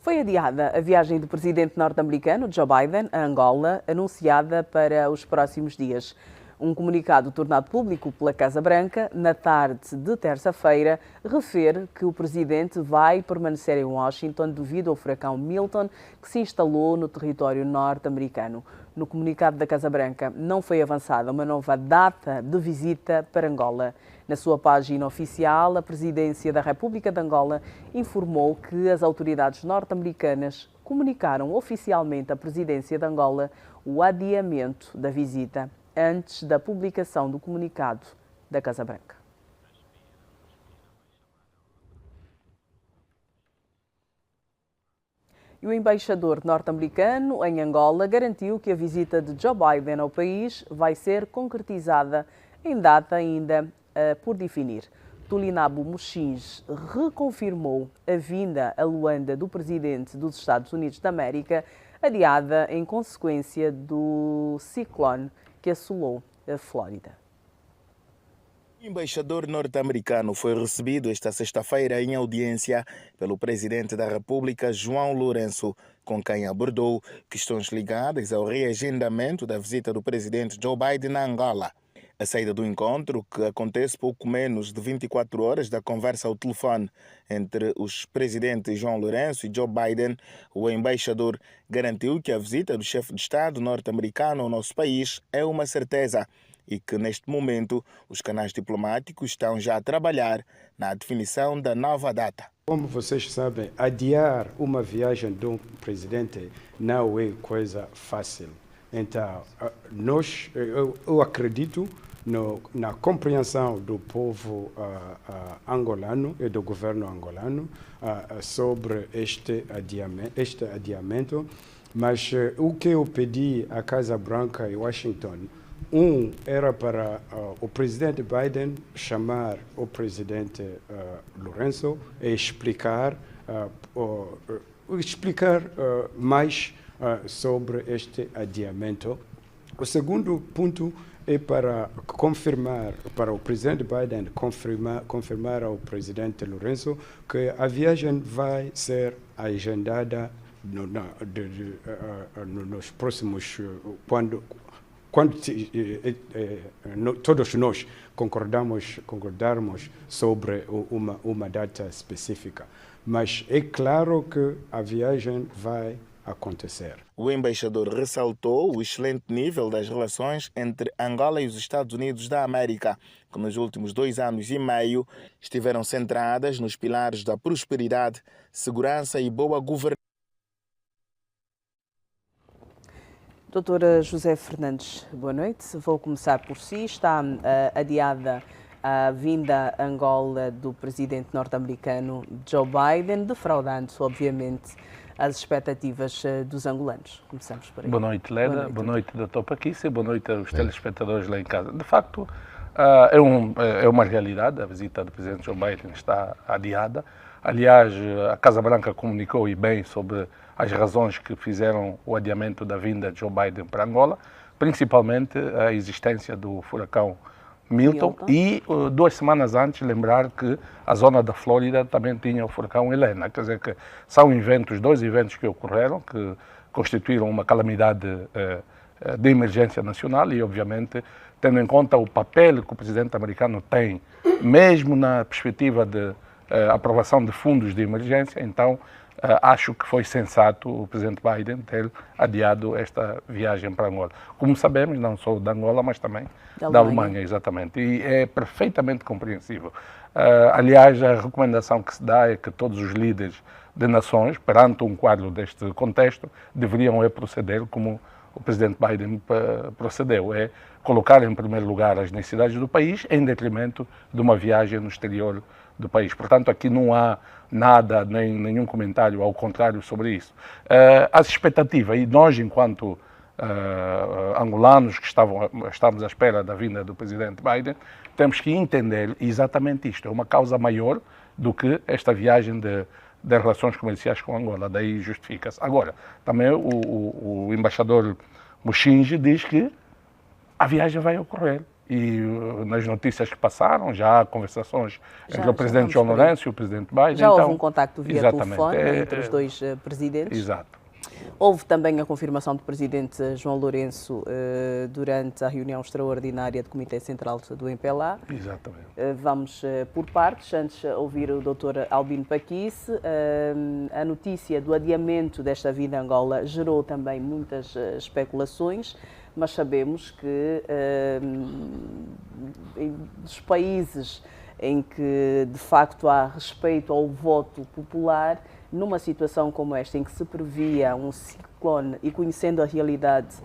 Foi adiada a viagem do presidente norte-americano Joe Biden a Angola, anunciada para os próximos dias. Um comunicado tornado público pela Casa Branca na tarde de terça-feira refere que o presidente vai permanecer em Washington devido ao furacão Milton, que se instalou no território norte-americano. No comunicado da Casa Branca não foi avançada uma nova data de visita para Angola. Na sua página oficial, a Presidência da República de Angola informou que as autoridades norte-americanas comunicaram oficialmente à Presidência de Angola o adiamento da visita antes da publicação do comunicado da Casa Branca. E o embaixador norte-americano em Angola garantiu que a visita de Joe Biden ao país vai ser concretizada em data ainda por definir. Tulinabo Muxins reconfirmou a vinda a Luanda do presidente dos Estados Unidos da América, adiada em consequência do ciclone que assolou a Flórida. O embaixador norte-americano foi recebido esta sexta-feira em audiência pelo presidente da República, João Lourenço, com quem abordou questões ligadas ao reagendamento da visita do presidente Joe Biden a Angola. A saída do encontro, que acontece pouco menos de 24 horas da conversa ao telefone entre os presidentes João Lourenço e Joe Biden, o embaixador garantiu que a visita do chefe de Estado norte-americano ao nosso país é uma certeza e que, neste momento, os canais diplomáticos estão já a trabalhar na definição da nova data. Como vocês sabem, adiar uma viagem de um presidente não é coisa fácil. Então, eu acredito na compreensão do povo angolano e do governo angolano sobre este adiamento, mas o que eu pedi à Casa Branca e Washington, era para o presidente Biden chamar o presidente Lourenço e explicar mais sobre este adiamento. O segundo ponto é para o presidente Biden confirmar ao presidente Lourenço que a viagem vai ser agendada nos próximos, quando todos nós concordarmos sobre uma data específica. Mas é claro que a viagem vai acontecer. O embaixador ressaltou o excelente nível das relações entre Angola e os Estados Unidos da América, que nos últimos 2 anos e meio estiveram centradas nos pilares da prosperidade, segurança e boa governança. Doutora José Fernandes, boa noite. Vou começar por si. Está adiada a vinda a Angola do presidente norte-americano Joe Biden, defraudando, obviamente, as expectativas dos angolanos. Começamos por aí. Boa noite, Leda. Boa noite, doutor Paquícia. Boa noite aos telespectadores lá em casa. De facto, é uma realidade. A visita do presidente Joe Biden está adiada. Aliás, a Casa Branca comunicou e bem sobre as razões que fizeram o adiamento da vinda de Joe Biden para Angola, principalmente a existência do furacão Milton. E 2 semanas antes, lembrar que a zona da Flórida também tinha o furacão Helena. Quer dizer que são 2 eventos que ocorreram, que constituíram uma calamidade de emergência nacional e, obviamente, tendo em conta o papel que o presidente americano tem, mesmo na perspectiva de aprovação de fundos de emergência, então acho que foi sensato o presidente Biden ter adiado esta viagem para Angola. Como sabemos, não sou de Angola, mas também da Alemanha, exatamente. E é perfeitamente compreensível. Aliás, a recomendação que se dá é que todos os líderes de nações, perante um quadro deste contexto, deveriam proceder como o presidente Biden procedeu, é colocar em primeiro lugar as necessidades do país em detrimento de uma viagem no exterior do país. Portanto, aqui não há nada, nem nenhum comentário ao contrário sobre isso. As expectativas, e nós, enquanto angolanos que estamos à espera da vinda do presidente Biden, temos que entender exatamente isto. É uma causa maior do que esta viagem de relações comerciais com Angola, daí justifica-se. Agora, também o embaixador Muxinji diz que a viagem vai ocorrer. e nas notícias que passaram, já há conversações entre o presidente João vamos por aí. Lourenço e o presidente Biden. Já houve um contacto via exatamente, telefone entre os dois presidentes. Exato. Houve também a confirmação do presidente João Lourenço durante a reunião extraordinária do Comitê Central do MPLA. Exatamente. Vamos por partes, antes ouvir o Dr. Albino Paquice. A notícia do adiamento desta vinda a Angola gerou também muitas especulações, mas sabemos que dos países em que de facto há respeito ao voto popular, numa situação como esta, em que se previa um ciclone e conhecendo a realidade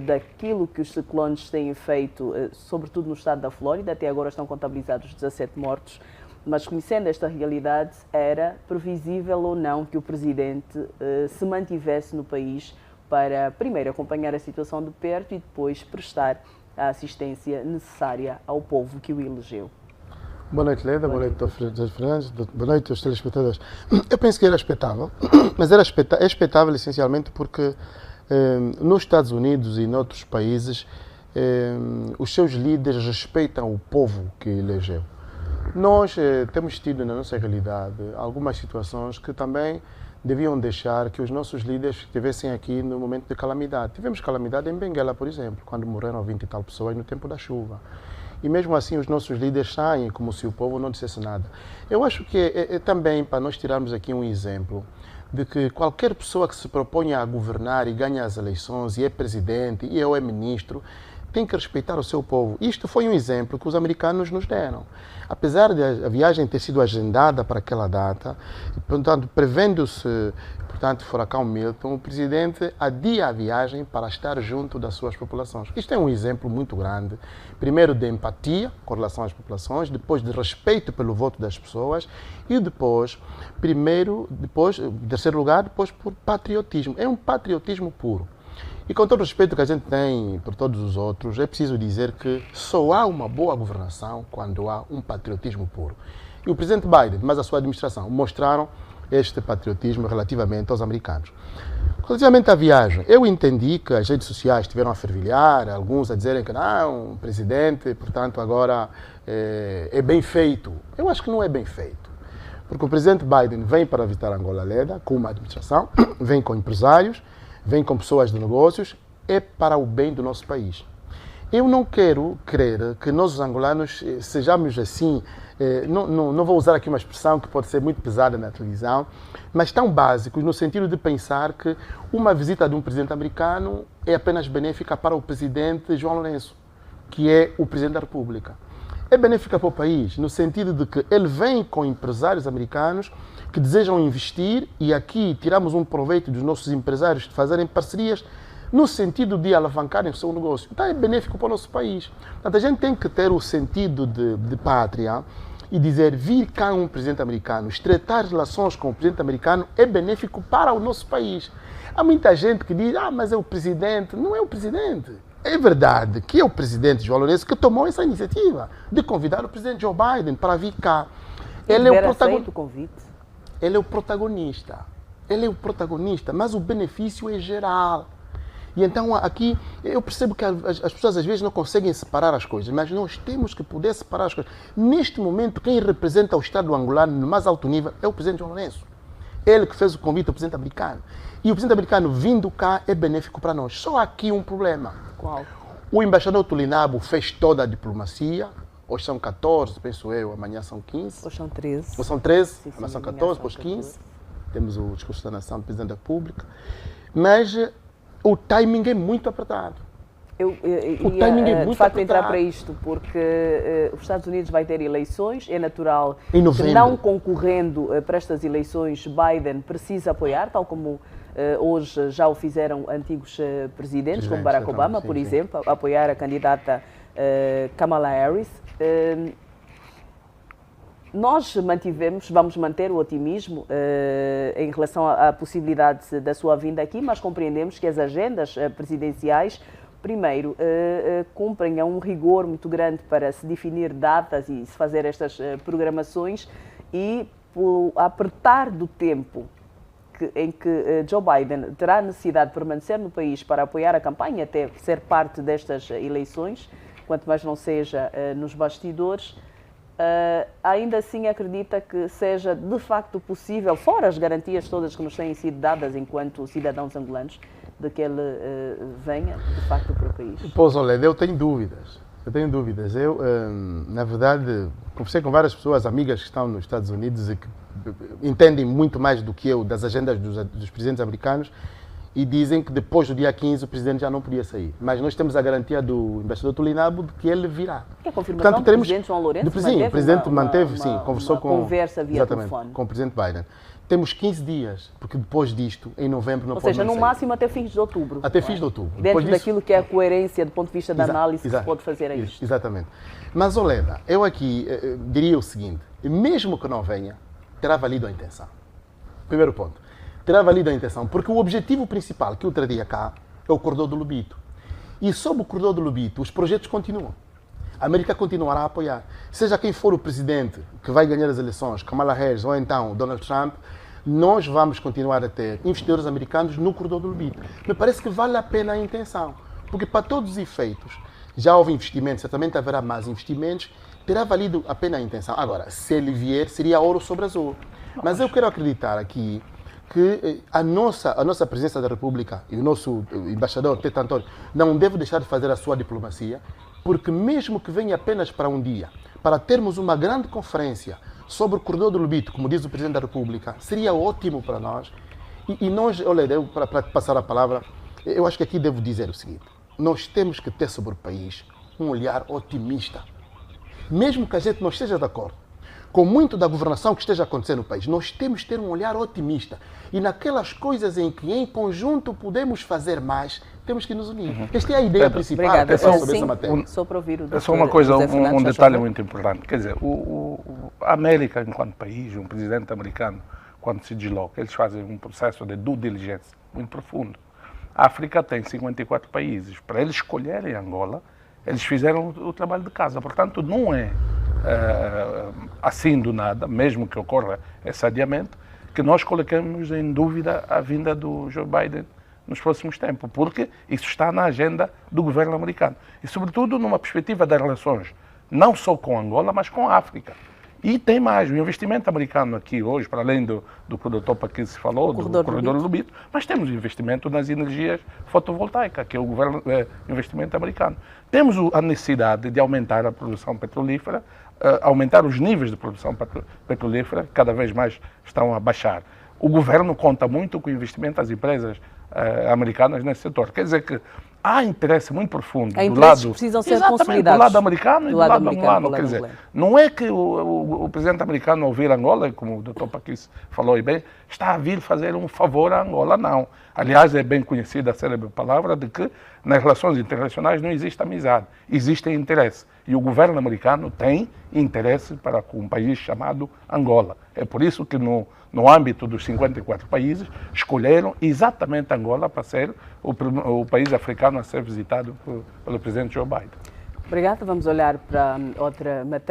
daquilo que os ciclones têm feito, sobretudo no estado da Flórida, até agora estão contabilizados 17 mortos, mas conhecendo esta realidade, era previsível ou não que o Presidente se mantivesse no país para, primeiro, acompanhar a situação de perto e depois prestar a assistência necessária ao povo que o elegeu. Boa noite, Leda. Boa noite, Dr. Fernandes. Boa noite aos telespectadores. Eu penso que era expectável, mas é expectável essencialmente porque nos Estados Unidos e noutros países os seus líderes respeitam o povo que elegeu. Nós temos tido na nossa realidade algumas situações que também deviam deixar que os nossos líderes estivessem aqui no momento de calamidade. Tivemos calamidade em Benguela, por exemplo, quando morreram 20 e tal pessoas no tempo da chuva. E mesmo assim os nossos líderes saem como se o povo não dissesse nada. Eu acho que é também para nós tirarmos aqui um exemplo de que qualquer pessoa que se proponha a governar e ganha as eleições e é presidente e é ministro, tem que respeitar o seu povo. Isto foi um exemplo que os americanos nos deram. Apesar de a viagem ter sido agendada para aquela data, portanto, prevendo-se, portanto, furacão Milton, o presidente adia a viagem para estar junto das suas populações. Isto é um exemplo muito grande, primeiro de empatia com relação às populações, depois de respeito pelo voto das pessoas e depois, em terceiro lugar, depois por patriotismo. É um patriotismo puro. E com todo o respeito que a gente tem por todos os outros, é preciso dizer que só há uma boa governação quando há um patriotismo puro. E o presidente Biden, mas a sua administração, mostraram este patriotismo relativamente aos americanos. Relativamente à viagem, eu entendi que as redes sociais estiveram a fervilhar, alguns a dizerem que não, o presidente, portanto, agora é bem feito. Eu acho que não é bem feito. Porque o presidente Biden vem para visitar Angola Leda com uma administração, vem com empresários, vem com pessoas de negócios, é para o bem do nosso país. Eu não quero crer que nós, os angolanos, sejamos assim, não vou usar aqui uma expressão que pode ser muito pesada na televisão, mas tão básicos no sentido de pensar que uma visita de um presidente americano é apenas benéfica para o presidente João Lourenço, que é o presidente da República. É benéfica para o país, no sentido de que ele vem com empresários americanos que desejam investir e aqui tiramos um proveito dos nossos empresários de fazerem parcerias no sentido de alavancarem o seu negócio. Então é benéfico para o nosso país. Portanto, a gente tem que ter o sentido de pátria e dizer, vir cá um presidente americano, estreitar relações com o presidente americano é benéfico para o nosso país. Há muita gente que diz, mas é o presidente. Não é o presidente. É verdade que é o presidente João Lourenço que tomou essa iniciativa de convidar o presidente Joe Biden para vir cá. Ele é o protagonista. O convite. Ele é o protagonista. Ele é o protagonista, mas o benefício é geral. E então aqui eu percebo que as pessoas às vezes não conseguem separar as coisas, mas nós temos que poder separar as coisas. Neste momento, quem representa o Estado angolano no mais alto nível é o presidente João Lourenço. Ele que fez o convite ao presidente americano. E o presidente americano vindo cá é benéfico para nós. Só aqui um problema. Qual? O embaixador Tulinabo fez toda a diplomacia. Hoje são 14, penso eu, amanhã são 15. Hoje são 13. Hoje são 13, Sim, amanhã são amanhã 14, são depois 15. 14. Temos o discurso da nação do Presidente da República. Mas o timing é muito apertado. Eu ia, de facto, entrar para isto, porque os Estados Unidos vai ter eleições, é natural que não concorrendo para estas eleições, Biden precisa apoiar, tal como hoje já o fizeram antigos presidentes, como Barack Obama, por exemplo, apoiar a candidata Kamala Harris. Nós vamos manter o otimismo em relação à possibilidade da sua vinda aqui, mas compreendemos que as agendas presidenciais, primeiro, cumprem a um rigor muito grande para se definir datas e se fazer estas programações e, por apertar do tempo em que Joe Biden terá necessidade de permanecer no país para apoiar a campanha, até ser parte destas eleições, quanto mais não seja nos bastidores. Ainda assim acredita que seja de facto possível, fora as garantias todas que nos têm sido dadas enquanto cidadãos angolanos, de que ele venha de facto para o país? Pois, olha, eu tenho dúvidas. Eu, na verdade, conversei com várias pessoas, amigas que estão nos Estados Unidos e que entendem muito mais do que eu das agendas dos presidentes americanos e dizem que depois do dia 15 o presidente já não podia sair. Mas nós temos a garantia do embaixador Tulinabo de que ele virá. Que a confirmação do presidente João Lourenço? Sim, o presidente manteve, conversou com... conversa via telefone. Com o presidente Biden. Temos 15 dias, porque depois disto, em novembro, não pode mais sair. Ou seja, no máximo até fins de outubro. Até fins de outubro. Dentro daquilo que é a coerência do ponto de vista da análise que se pode fazer a isto. Exatamente. Mas, Oleda, eu aqui diria o seguinte, mesmo que não venha, terá valido a intenção. Primeiro ponto. Terá valido a intenção, porque o objetivo principal que eu traria cá é o corredor do Lobito. E sob o corredor do Lobito, os projetos continuam. A América continuará a apoiar. Seja quem for o presidente que vai ganhar as eleições, Kamala Harris ou então Donald Trump, nós vamos continuar a ter investidores americanos no corredor do Lobito. Me parece que vale a pena a intenção, porque para todos os efeitos, já houve investimentos, certamente haverá mais investimentos, terá valido a pena a intenção. Agora, se ele vier, seria ouro sobre azul. Mas eu quero acreditar aqui que a nossa presidência da República e o nosso embaixador, Tete Antônio, não deve deixar de fazer a sua diplomacia, porque mesmo que venha apenas para um dia, para termos uma grande conferência sobre o corredor do Lobito, como diz o Presidente da República, seria ótimo para nós. E nós, olha, para passar a palavra, eu acho que aqui devo dizer o seguinte, nós temos que ter sobre o país um olhar otimista. Mesmo que a gente não esteja de acordo com muito da governação que esteja acontecendo no país, nós temos que ter um olhar otimista. E naquelas coisas em que em conjunto podemos fazer mais, temos que nos unir. Esta é a ideia principal. Obrigada. Sobre essa matéria. Só para ouvir o Dr. É só uma coisa, José Fernandes, um detalhe muito importante. Quer dizer, a América, enquanto país, um presidente americano, quando se desloca, eles fazem um processo de due diligence muito profundo. A África tem 54 países. Para eles escolherem Angola, eles fizeram o trabalho de casa. Portanto, não é assim do nada, mesmo que ocorra esse adiamento, que nós coloquemos em dúvida a vinda do Joe Biden nos próximos tempos, porque isso está na agenda do governo americano. E, sobretudo, numa perspectiva das relações, não só com Angola, mas com a África. E tem mais, o investimento americano aqui hoje, para além do que o doutor Paquim se falou, do corredor do Lobito, mas temos investimento nas energias fotovoltaicas, que é o investimento americano. Temos a necessidade de aumentar a produção petrolífera, aumentar os níveis de produção petrolífera, que cada vez mais estão a baixar. O governo conta muito com o investimento das empresas americanas nesse setor. Quer dizer que há interesse muito profundo do lado, precisam ser consolidados, do lado americano e do lado angolano. Quer dizer, não é que o presidente americano, ao vir a Angola, como o Dr. Paquim falou e bem, está a vir fazer um favor à Angola, não. Aliás, é bem conhecida a célebre palavra de que nas relações internacionais não existe amizade, existe interesse. E o governo americano tem interesse para com um país chamado Angola. É por isso que no âmbito dos 54 países, escolheram exatamente Angola para ser o país africano a ser visitado pelo presidente Joe Biden. Obrigada. Vamos olhar para outra matéria.